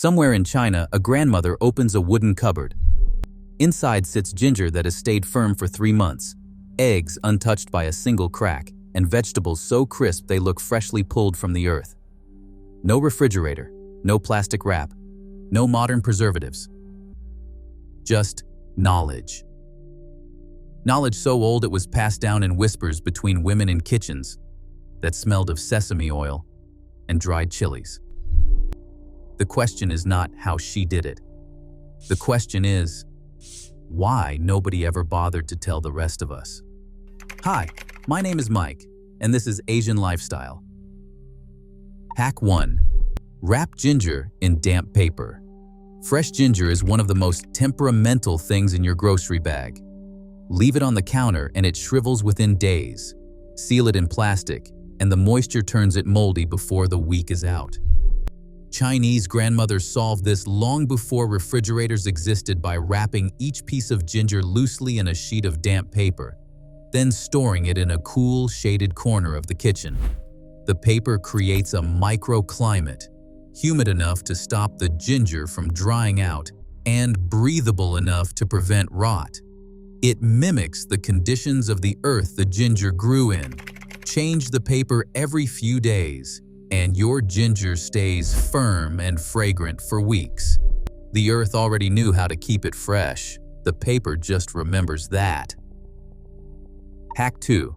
Somewhere in China, a grandmother opens a wooden cupboard. Inside sits ginger that has stayed firm for 3 months, eggs untouched by a single crack, and vegetables so crisp they look freshly pulled from the earth. No refrigerator, no plastic wrap, no modern preservatives. Just knowledge. Knowledge so old it was passed down in whispers between women in kitchens that smelled of sesame oil and dried chilies. The question is not how she did it. The question is, why nobody ever bothered to tell the rest of us? Hi, my name is Mike, and this is Asian Lifestyle. Hack 1. Wrap ginger in damp paper. Fresh ginger is one of the most temperamental things in your grocery bag. Leave it on the counter and it shrivels within days. Seal it in plastic, and the moisture turns it moldy before the week is out. Chinese grandmothers solved this long before refrigerators existed by wrapping each piece of ginger loosely in a sheet of damp paper, then storing it in a cool, shaded corner of the kitchen. The paper creates a microclimate, humid enough to stop the ginger from drying out and breathable enough to prevent rot. It mimics the conditions of the earth the ginger grew in. Change the paper every few days, and your ginger stays firm and fragrant for weeks. The earth already knew how to keep it fresh. The paper just remembers that. Hack 2.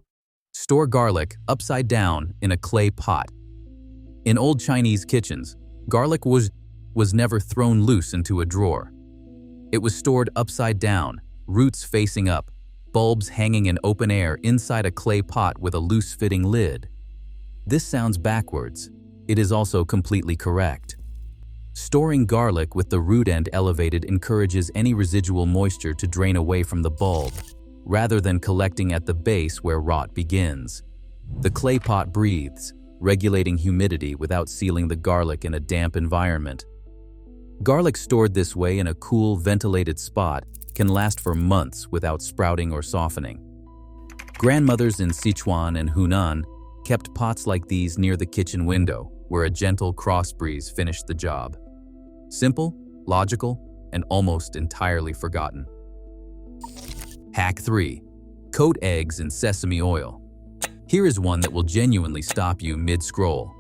Store garlic upside down in a clay pot. In old Chinese kitchens, garlic was never thrown loose into a drawer. It was stored upside down, roots facing up, bulbs hanging in open air inside a clay pot with a loose-fitting lid. This sounds backwards. It is also completely correct. Storing garlic with the root end elevated encourages any residual moisture to drain away from the bulb, rather than collecting at the base where rot begins. The clay pot breathes, regulating humidity without sealing the garlic in a damp environment. Garlic stored this way in a cool, ventilated spot can last for months without sprouting or softening. Grandmothers in Sichuan and Hunan kept pots like these near the kitchen window, where a gentle cross breeze finished the job. Simple, logical, and almost entirely forgotten. Hack 3. Coat eggs in sesame oil. Here is one that will genuinely stop you mid-scroll.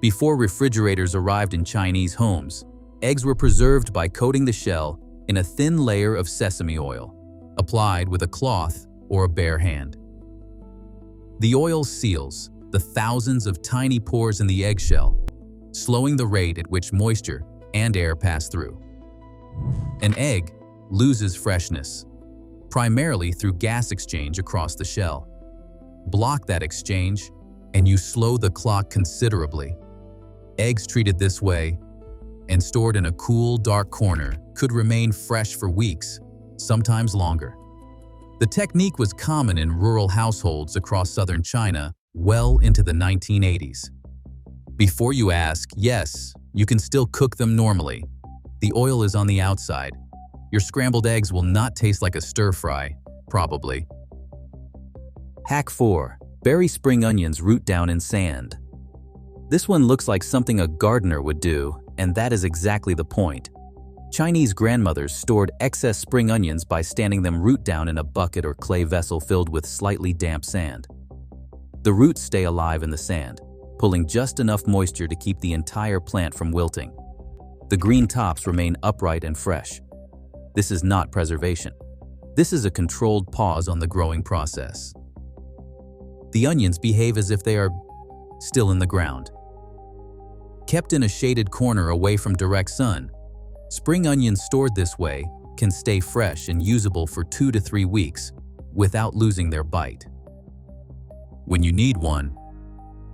Before refrigerators arrived in Chinese homes, eggs were preserved by coating the shell in a thin layer of sesame oil, applied with a cloth or a bare hand. The oil seals the thousands of tiny pores in the eggshell, slowing the rate at which moisture and air pass through. An egg loses freshness, primarily through gas exchange across the shell. Block that exchange, and you slow the clock considerably. Eggs treated this way and stored in a cool, dark corner could remain fresh for weeks, sometimes longer. The technique was common in rural households across southern China well into the 1980s. Before you ask, yes, you can still cook them normally. The oil is on the outside. Your scrambled eggs will not taste like a stir-fry, probably. Hack 4. Bury spring onions root down in sand. This one looks like something a gardener would do, and that is exactly the point. Chinese grandmothers stored excess spring onions by standing them root down in a bucket or clay vessel filled with slightly damp sand. The roots stay alive in the sand, pulling just enough moisture to keep the entire plant from wilting. The green tops remain upright and fresh. This is not preservation. This is a controlled pause on the growing process. The onions behave as if they are still in the ground. Kept in a shaded corner away from direct sun, spring onions stored this way can stay fresh and usable for 2 to 3 weeks without losing their bite. When you need one,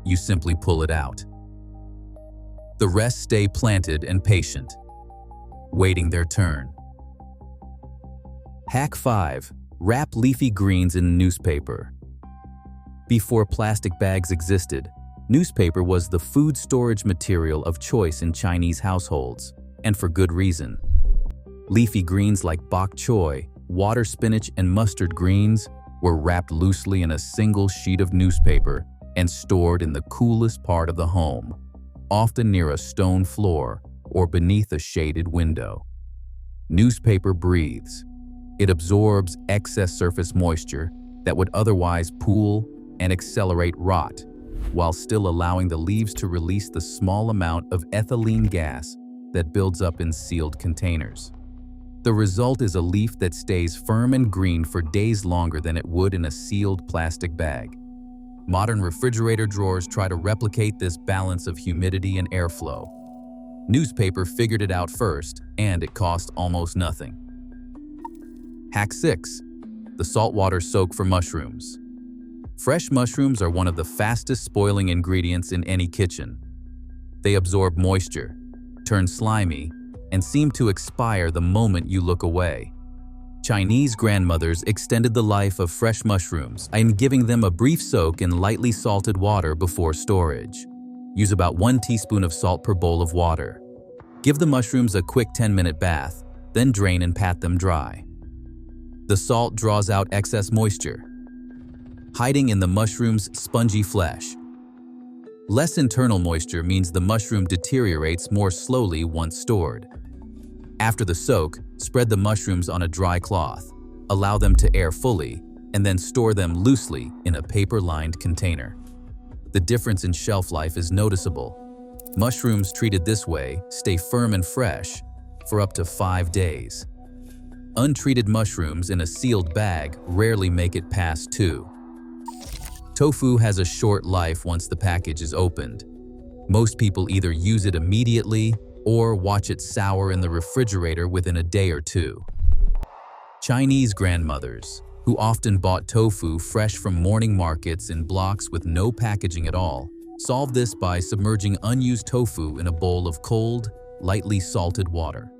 you simply pull it out. The rest stay planted and patient, waiting their turn. Hack 5. Wrap leafy greens in newspaper. Before plastic bags existed, newspaper was the food storage material of choice in Chinese households, and for good reason. Leafy greens like bok choy, water spinach, and mustard greens were wrapped loosely in a single sheet of newspaper and stored in the coolest part of the home, often near a stone floor or beneath a shaded window. Newspaper breathes. It absorbs excess surface moisture that would otherwise pool and accelerate rot, while still allowing the leaves to release the small amount of ethylene gas that builds up in sealed containers. The result is a leaf that stays firm and green for days longer than it would in a sealed plastic bag. Modern refrigerator drawers try to replicate this balance of humidity and airflow. Newspaper figured it out first, and it cost almost nothing. Hack 6. The saltwater soak for mushrooms. Fresh mushrooms are one of the fastest spoiling ingredients in any kitchen. They absorb moisture, turn slimy, and seem to expire the moment you look away. Chinese grandmothers extended the life of fresh mushrooms by giving them a brief soak in lightly salted water before storage. Use about 1 teaspoon of salt per bowl of water. Give the mushrooms a quick 10-minute bath, then drain and pat them dry. The salt draws out excess moisture, hiding in the mushroom's spongy flesh. Less internal moisture means the mushroom deteriorates more slowly once stored. After the soak, spread the mushrooms on a dry cloth, allow them to air fully, and then store them loosely in a paper-lined container. The difference in shelf life is noticeable. Mushrooms treated this way stay firm and fresh for up to 5 days. Untreated mushrooms in a sealed bag rarely make it past 2. Tofu has a short life once the package is opened. Most people either use it immediately or watch it sour in the refrigerator within a day or 2. Chinese grandmothers, who often bought tofu fresh from morning markets in blocks with no packaging at all, solved this by submerging unused tofu in a bowl of cold, lightly salted water.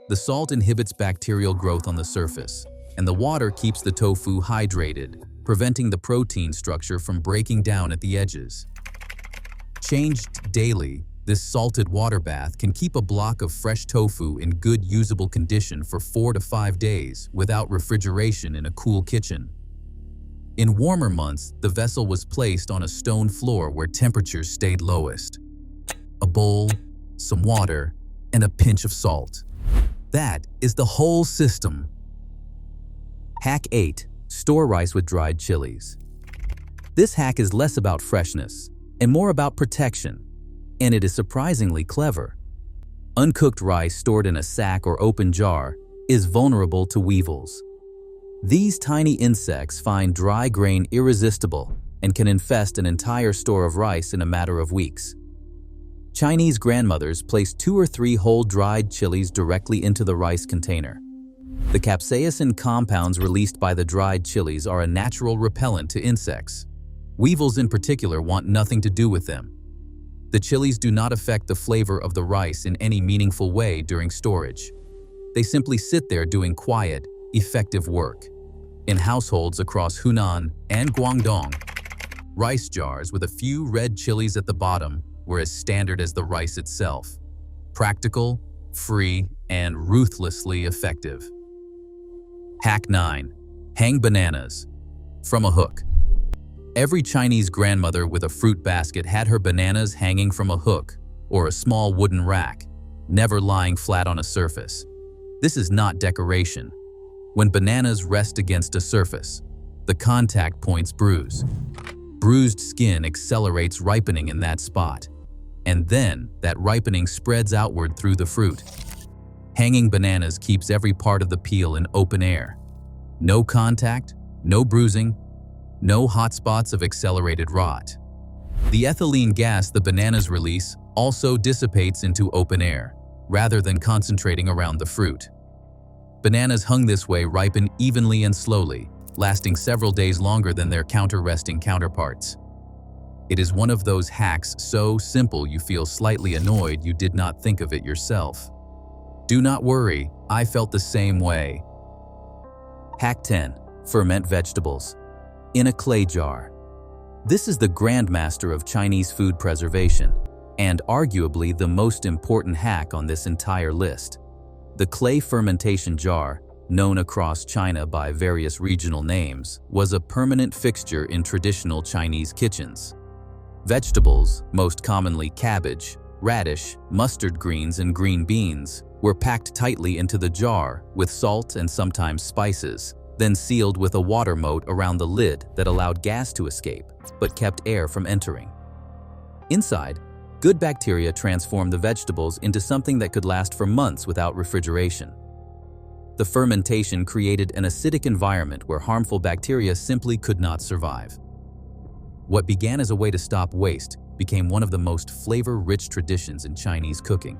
The salt inhibits bacterial growth on the surface, and the water keeps the tofu hydrated, preventing the protein structure from breaking down at the edges. Changed daily, this salted water bath can keep a block of fresh tofu in good usable condition for 4 to 5 days without refrigeration in a cool kitchen. In warmer months, the vessel was placed on a stone floor where temperatures stayed lowest. A bowl, some water, and a pinch of salt. That is the whole system. Hack 8. Store rice with dried chilies. This hack is less about freshness and more about protection, and it is surprisingly clever. Uncooked rice stored in a sack or open jar is vulnerable to weevils. These tiny insects find dry grain irresistible and can infest an entire store of rice in a matter of weeks. Chinese grandmothers place 2 or 3 whole dried chilies directly into the rice container. The capsaicin compounds released by the dried chilies are a natural repellent to insects. Weevils in particular want nothing to do with them. The chilies do not affect the flavor of the rice in any meaningful way during storage. They simply sit there doing quiet, effective work. In households across Hunan and Guangdong, rice jars with a few red chilies at the bottom were as standard as the rice itself. Practical, free, and ruthlessly effective. Hack 9. Hang bananas from a hook. Every Chinese grandmother with a fruit basket had her bananas hanging from a hook or a small wooden rack, never lying flat on a surface. This is not decoration. When bananas rest against a surface, the contact points bruise. Bruised skin accelerates ripening in that spot, and then that ripening spreads outward through the fruit. Hanging bananas keeps every part of the peel in open air. No contact, no bruising, no hot spots of accelerated rot. The ethylene gas the bananas release also dissipates into open air, rather than concentrating around the fruit. Bananas hung this way ripen evenly and slowly, lasting several days longer than their counter-resting counterparts. It is one of those hacks so simple you feel slightly annoyed you did not think of it yourself. Do not worry, I felt the same way. Hack 10. Ferment vegetables in a clay jar. This is the grandmaster of Chinese food preservation, and arguably the most important hack on this entire list. The clay fermentation jar, known across China by various regional names, was a permanent fixture in traditional Chinese kitchens. Vegetables, most commonly cabbage, radish, mustard greens, and green beans were packed tightly into the jar with salt and sometimes spices, then sealed with a water moat around the lid that allowed gas to escape, but kept air from entering. Inside, good bacteria transformed the vegetables into something that could last for months without refrigeration. The fermentation created an acidic environment where harmful bacteria simply could not survive. What began as a way to stop waste became one of the most flavor-rich traditions in Chinese cooking.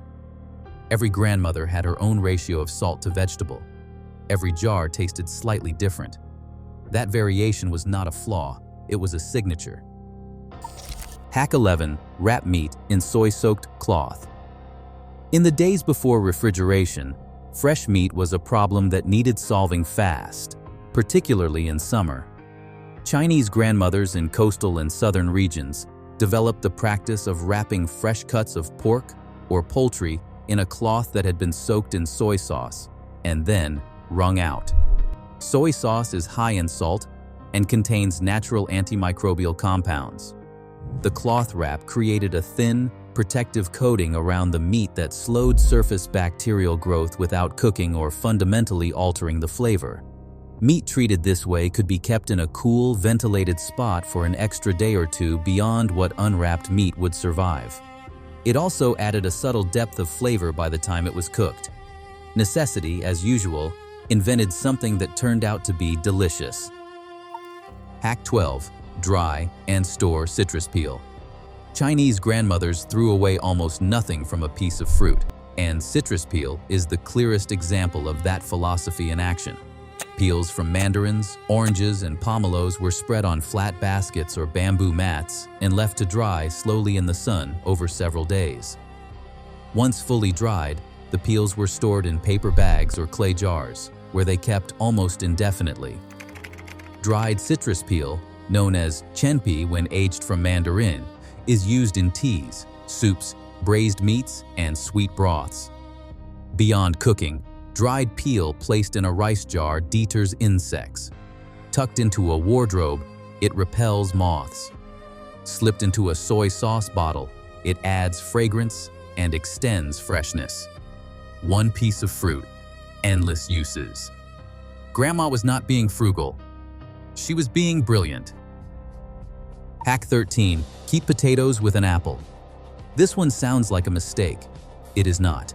Every grandmother had her own ratio of salt to vegetable. Every jar tasted slightly different. That variation was not a flaw, it was a signature. Hack 11. Wrap meat in soy-soaked cloth. In the days before refrigeration, fresh meat was a problem that needed solving fast, particularly in summer. Chinese grandmothers in coastal and southern regions developed the practice of wrapping fresh cuts of pork or poultry in a cloth that had been soaked in soy sauce and then wrung out. Soy sauce is high in salt and contains natural antimicrobial compounds. The cloth wrap created a thin, protective coating around the meat that slowed surface bacterial growth without cooking or fundamentally altering the flavor. Meat treated this way could be kept in a cool, ventilated spot for an extra day or two beyond what unwrapped meat would survive. It also added a subtle depth of flavor by the time it was cooked. Necessity, as usual, invented something that turned out to be delicious. Hack 12. Dry and store citrus peel. Chinese grandmothers threw away almost nothing from a piece of fruit, and citrus peel is the clearest example of that philosophy in action. Peels from mandarins, oranges, and pomelos were spread on flat baskets or bamboo mats and left to dry slowly in the sun over several days. Once fully dried, the peels were stored in paper bags or clay jars, where they kept almost indefinitely. Dried citrus peel, known as chenpi when aged from mandarin, is used in teas, soups, braised meats, and sweet broths. Beyond cooking, dried peel placed in a rice jar deters insects. Tucked into a wardrobe, it repels moths. Slipped into a soy sauce bottle, it adds fragrance and extends freshness. One piece of fruit, endless uses. Grandma was not being frugal. She was being brilliant. Hack 13. Keep potatoes with an apple. This one sounds like a mistake. It is not.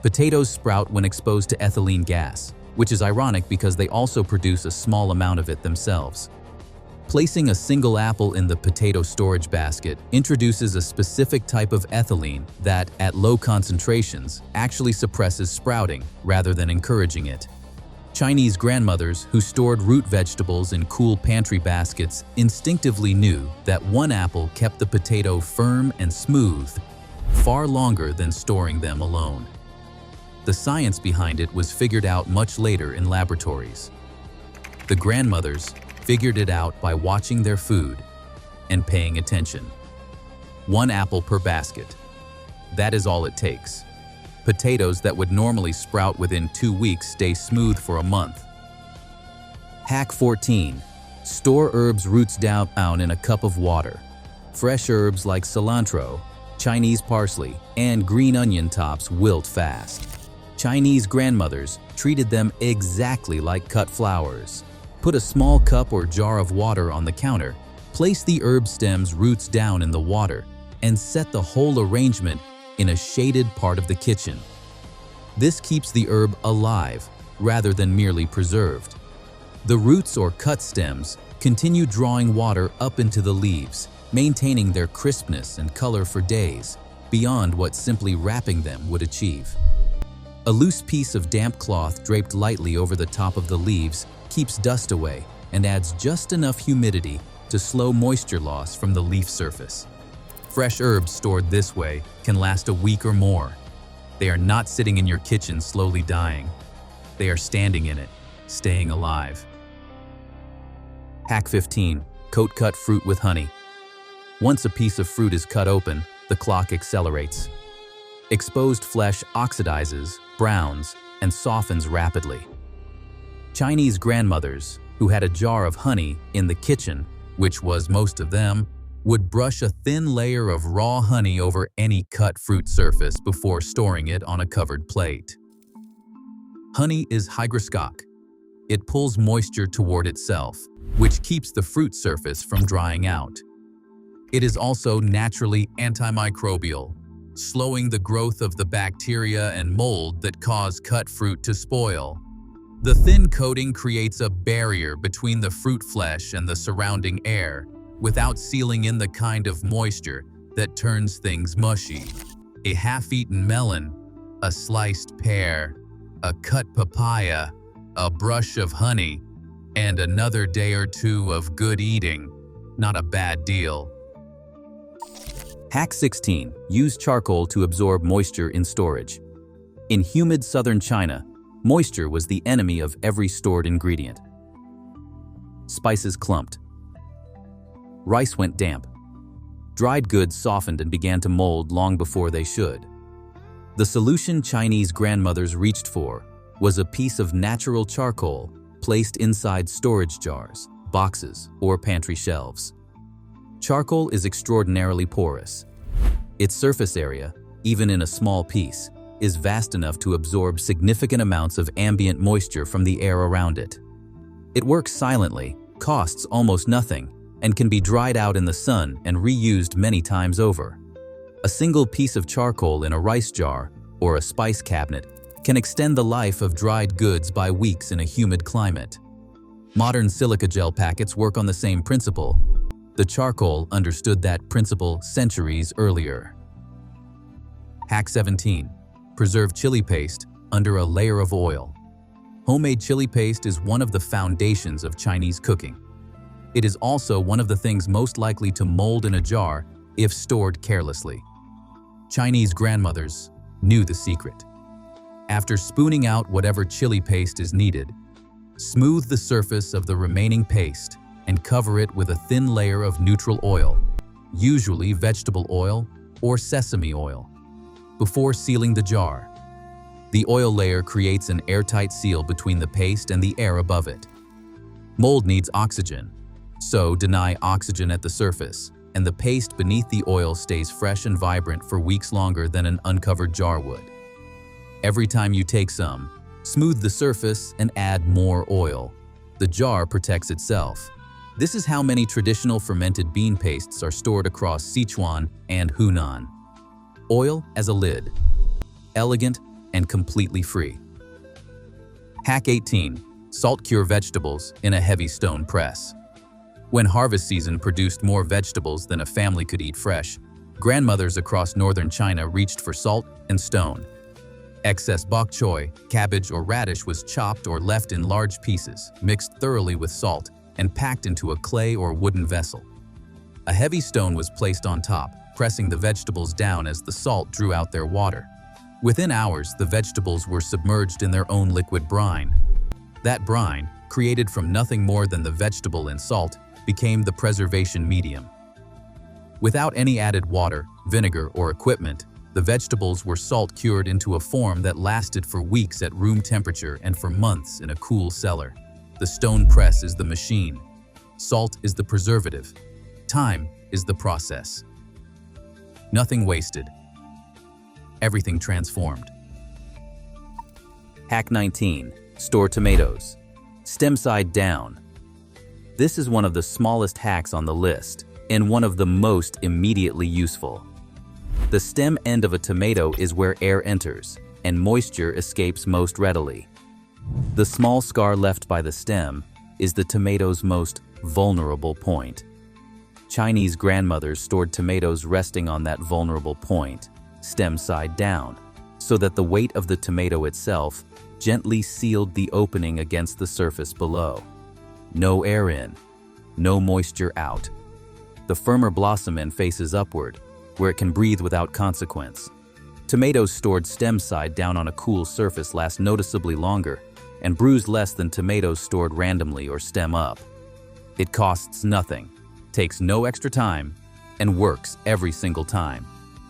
Potatoes sprout when exposed to ethylene gas, which is ironic because they also produce a small amount of it themselves. Placing a single apple in the potato storage basket introduces a specific type of ethylene that, at low concentrations, actually suppresses sprouting rather than encouraging it. Chinese grandmothers who stored root vegetables in cool pantry baskets instinctively knew that one apple kept the potato firm and smooth far longer than storing them alone. The science behind it was figured out much later in laboratories. The grandmothers figured it out by watching their food and paying attention. One apple per basket. That is all it takes. Potatoes that would normally sprout within 2 weeks stay smooth for a month. Hack 14. Store herbs roots down in a cup of water. Fresh herbs like cilantro, Chinese parsley, and green onion tops wilt fast. Chinese grandmothers treated them exactly like cut flowers. Put a small cup or jar of water on the counter, place the herb stems roots down in the water, and set the whole arrangement in a shaded part of the kitchen. This keeps the herb alive rather than merely preserved. The roots or cut stems continue drawing water up into the leaves, maintaining their crispness and color for days, beyond what simply wrapping them would achieve. A loose piece of damp cloth draped lightly over the top of the leaves keeps dust away and adds just enough humidity to slow moisture loss from the leaf surface. Fresh herbs stored this way can last a week or more. They are not sitting in your kitchen slowly dying. They are standing in it, staying alive. Hack 15. Coat cut fruit with honey. Once a piece of fruit is cut open, the clock accelerates. Exposed flesh oxidizes, browns, and softens rapidly. Chinese grandmothers, who had a jar of honey in the kitchen, which was most of them, would brush a thin layer of raw honey over any cut fruit surface before storing it on a covered plate. Honey is hygroscopic. It pulls moisture toward itself, which keeps the fruit surface from drying out. It is also naturally antimicrobial, slowing the growth of the bacteria and mold that cause cut fruit to spoil. The thin coating creates a barrier between the fruit flesh and the surrounding air, without sealing in the kind of moisture that turns things mushy. A half-eaten melon, a sliced pear, a cut papaya, a brush of honey, and another day or two of good eating. Not a bad deal. Hack 16. Use charcoal to absorb moisture in storage. In humid southern China, moisture was the enemy of every stored ingredient. Spices clumped. Rice went damp. Dried goods softened and began to mold long before they should. The solution Chinese grandmothers reached for was a piece of natural charcoal placed inside storage jars, boxes, or pantry shelves. Charcoal is extraordinarily porous. Its surface area, even in a small piece, is vast enough to absorb significant amounts of ambient moisture from the air around it. It works silently, costs almost nothing, and can be dried out in the sun and reused many times over. A single piece of charcoal in a rice jar or a spice cabinet can extend the life of dried goods by weeks in a humid climate. Modern silica gel packets work on the same principle. The charcoal understood that principle centuries earlier. Hack 17. Preserve chili paste under a layer of oil. Homemade chili paste is one of the foundations of Chinese cooking. It is also one of the things most likely to mold in a jar if stored carelessly. Chinese grandmothers knew the secret. After spooning out whatever chili paste is needed, smooth the surface of the remaining paste and cover it with a thin layer of neutral oil, usually vegetable oil or sesame oil, before sealing the jar. The oil layer creates an airtight seal between the paste and the air above it. Mold needs oxygen, so deny oxygen at the surface, and the paste beneath the oil stays fresh and vibrant for weeks longer than an uncovered jar would. Every time you take some, smooth the surface and add more oil. The jar protects itself. This is how many traditional fermented bean pastes are stored across Sichuan and Hunan. Oil as a lid. Elegant and completely free. Hack 18. Salt cure vegetables in a heavy stone press. When harvest season produced more vegetables than a family could eat fresh, grandmothers across northern China reached for salt and stone. Excess bok choy, cabbage, or radish was chopped or left in large pieces, mixed thoroughly with salt, and packed into a clay or wooden vessel. A heavy stone was placed on top, pressing the vegetables down as the salt drew out their water. Within hours, the vegetables were submerged in their own liquid brine. That brine, created from nothing more than the vegetable and salt, became the preservation medium. Without any added water, vinegar, or equipment, the vegetables were salt cured into a form that lasted for weeks at room temperature and for months in a cool cellar. The stone press is the machine. Salt is the preservative. Time is the process. Nothing wasted. Everything transformed. Hack 19. Store tomatoes. Stem side down. This is one of the smallest hacks on the list, and one of the most immediately useful. The stem end of a tomato is where air enters, and moisture escapes most readily. The small scar left by the stem is the tomato's most vulnerable point. Chinese grandmothers stored tomatoes resting on that vulnerable point, stem side down, so that the weight of the tomato itself gently sealed the opening against the surface below. No air in, no moisture out. The firmer blossom end faces upward, where it can breathe without consequence. Tomatoes stored stem side down on a cool surface last noticeably longer and bruise less than tomatoes stored randomly or stem up. It costs nothing, takes no extra time, and works every single time.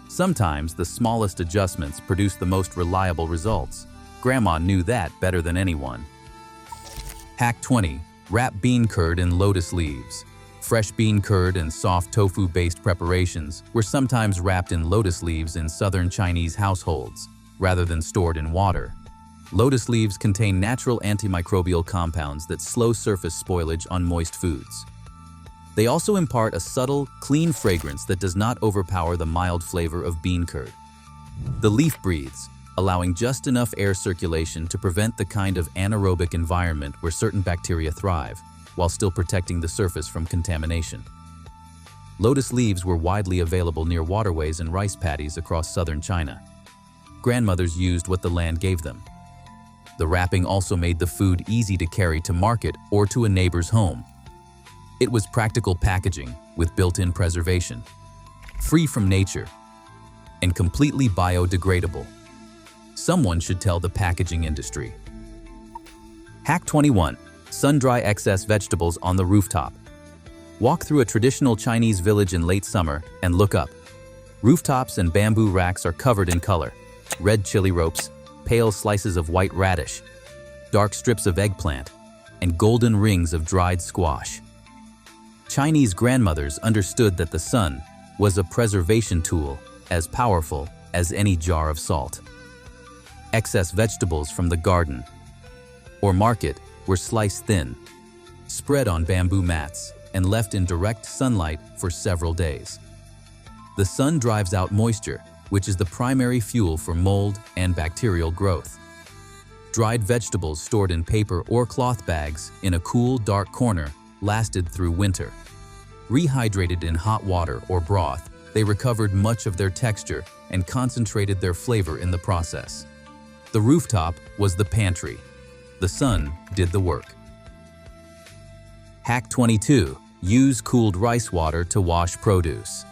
Sometimes the smallest adjustments produce the most reliable results. Grandma knew that better than anyone. Hack 20. Wrap bean curd in lotus leaves. Fresh bean curd and soft tofu-based preparations were sometimes wrapped in lotus leaves in southern Chinese households, rather than stored in water. Lotus leaves contain natural antimicrobial compounds that slow surface spoilage on moist foods. They also impart a subtle, clean fragrance that does not overpower the mild flavor of bean curd. The leaf breathes, allowing just enough air circulation to prevent the kind of anaerobic environment where certain bacteria thrive, while still protecting the surface from contamination. Lotus leaves were widely available near waterways and rice paddies across southern China. Grandmothers used what the land gave them. The wrapping also made the food easy to carry to market or to a neighbor's home. It was practical packaging with built-in preservation, free from nature, and completely biodegradable. Someone should tell the packaging industry. Hack 21. Sun-dry excess vegetables on the rooftop. Walk through a traditional Chinese village in late summer and look up. Rooftops and bamboo racks are covered in color. Red chili ropes, pale slices of white radish, dark strips of eggplant, and golden rings of dried squash. Chinese grandmothers understood that the sun was a preservation tool as powerful as any jar of salt. Excess vegetables from the garden or market were sliced thin, spread on bamboo mats, and left in direct sunlight for several days. The sun drives out moisture, which is the primary fuel for mold and bacterial growth. Dried vegetables stored in paper or cloth bags in a cool, dark corner lasted through winter. Rehydrated in hot water or broth, they recovered much of their texture and concentrated their flavor in the process. The rooftop was the pantry. The sun did the work. Hack 22. Use cooled rice water to wash produce.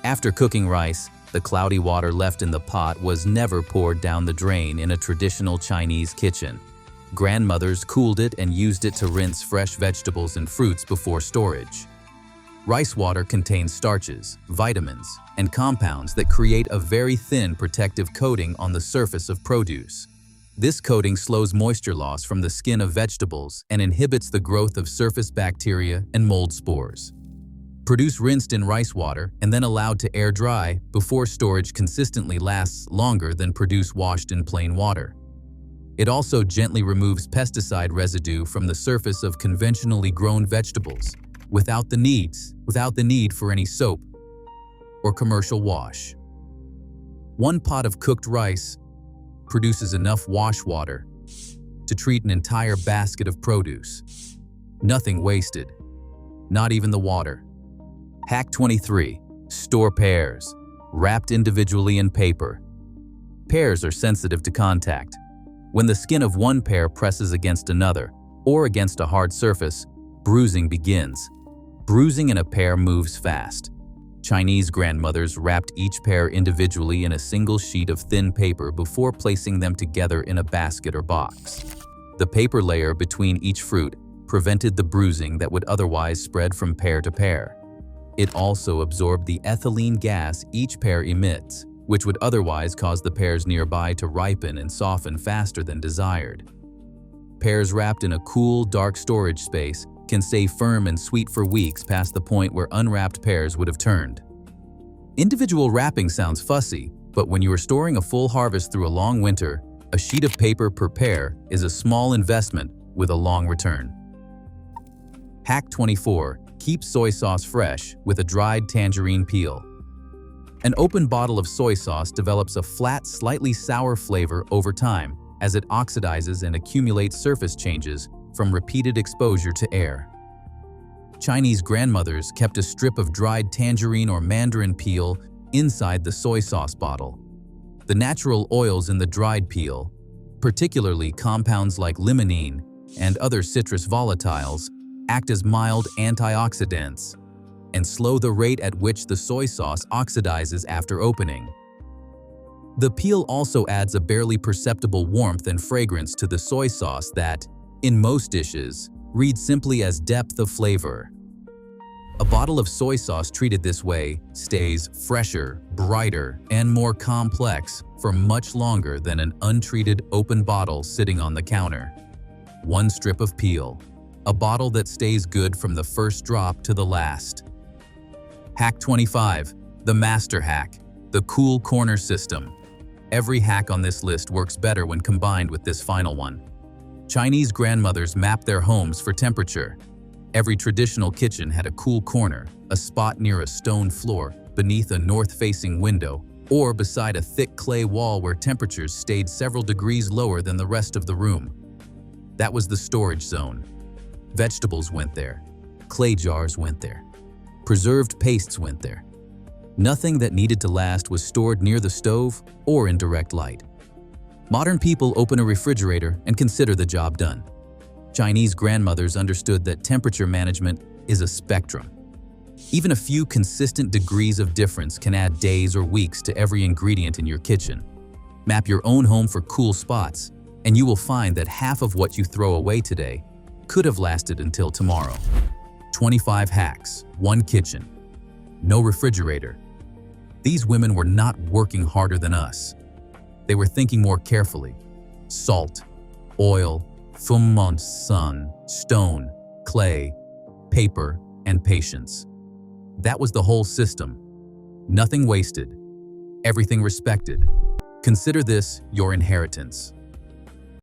After cooking rice, the cloudy water left in the pot was never poured down the drain in a traditional Chinese kitchen. Grandmothers cooled it and used it to rinse fresh vegetables and fruits before storage. Rice water contains starches, vitamins, and compounds that create a very thin protective coating on the surface of produce. This coating slows moisture loss from the skin of vegetables and inhibits the growth of surface bacteria and mold spores. Produce rinsed in rice water and then allowed to air dry before storage consistently lasts longer than produce washed in plain water. It also gently removes pesticide residue from the surface of conventionally grown vegetables without the need for any soap or commercial wash. One pot of cooked rice produces enough wash water to treat an entire basket of produce. Nothing wasted, not even the water. Hack 23. Store pears, wrapped individually in paper. Pears are sensitive to contact. When the skin of one pear presses against another or against a hard surface, bruising begins. Bruising in a pear moves fast. Chinese grandmothers wrapped each pear individually in a single sheet of thin paper before placing them together in a basket or box. The paper layer between each fruit prevented the bruising that would otherwise spread from pear to pear. It also absorbed the ethylene gas each pear emits, which would otherwise cause the pears nearby to ripen and soften faster than desired. Pears wrapped in a cool, dark storage space can stay firm and sweet for weeks past the point where unwrapped pears would have turned. Individual wrapping sounds fussy, but when you are storing a full harvest through a long winter, a sheet of paper per pear is a small investment with a long return. Hack 24. Keep soy sauce fresh with a dried tangerine peel. An open bottle of soy sauce develops a flat, slightly sour flavor over time as it oxidizes and accumulates surface changes from repeated exposure to air. Chinese grandmothers kept a strip of dried tangerine or mandarin peel inside the soy sauce bottle. The natural oils in the dried peel, particularly compounds like limonene and other citrus volatiles, act as mild antioxidants and slow the rate at which the soy sauce oxidizes after opening. The peel also adds a barely perceptible warmth and fragrance to the soy sauce that, in most dishes, reads simply as depth of flavor. A bottle of soy sauce treated this way stays fresher, brighter, and more complex for much longer than an untreated open bottle sitting on the counter. One strip of peel, a bottle that stays good from the first drop to the last. Hack 25, the master hack, the cool corner system. Every hack on this list works better when combined with this final one. Chinese grandmothers mapped their homes for temperature. Every traditional kitchen had a cool corner, a spot near a stone floor, beneath a north-facing window, or beside a thick clay wall where temperatures stayed several degrees lower than the rest of the room. That was the storage zone. Vegetables went there. Clay jars went there. Preserved pastes went there. Nothing that needed to last was stored near the stove or in direct light. Modern people open a refrigerator and consider the job done. Chinese grandmothers understood that temperature management is a spectrum. Even a few consistent degrees of difference can add days or weeks to every ingredient in your kitchen. Map your own home for cool spots, and you will find that half of what you throw away today could have lasted until tomorrow. 25 hacks, 1 kitchen, no refrigerator. These women were not working harder than us. They were thinking more carefully. Salt, oil, fumont sun, stone, clay, paper, and patience. That was the whole system. Nothing wasted, everything respected. Consider this your inheritance.